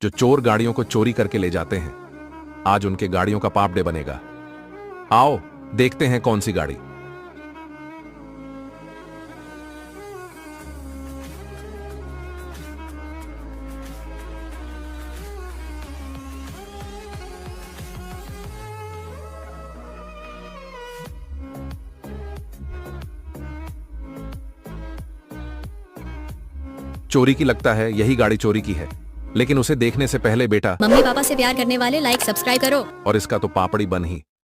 जो चोर गाड़ियों को चोरी करके ले जाते हैं। आज उनके गाड़ियों का पाप डे बनेगा। आओ देखते हैं कौन सी गाड़ी। चोरी की लगता है, यही गाड़ी चोरी की है। लेकिन उसे देखने से पहले बेटा मम्मी पापा से प्यार करने वाले लाइक सब्सक्राइब करो। और इसका तो पापड़ी बन ही।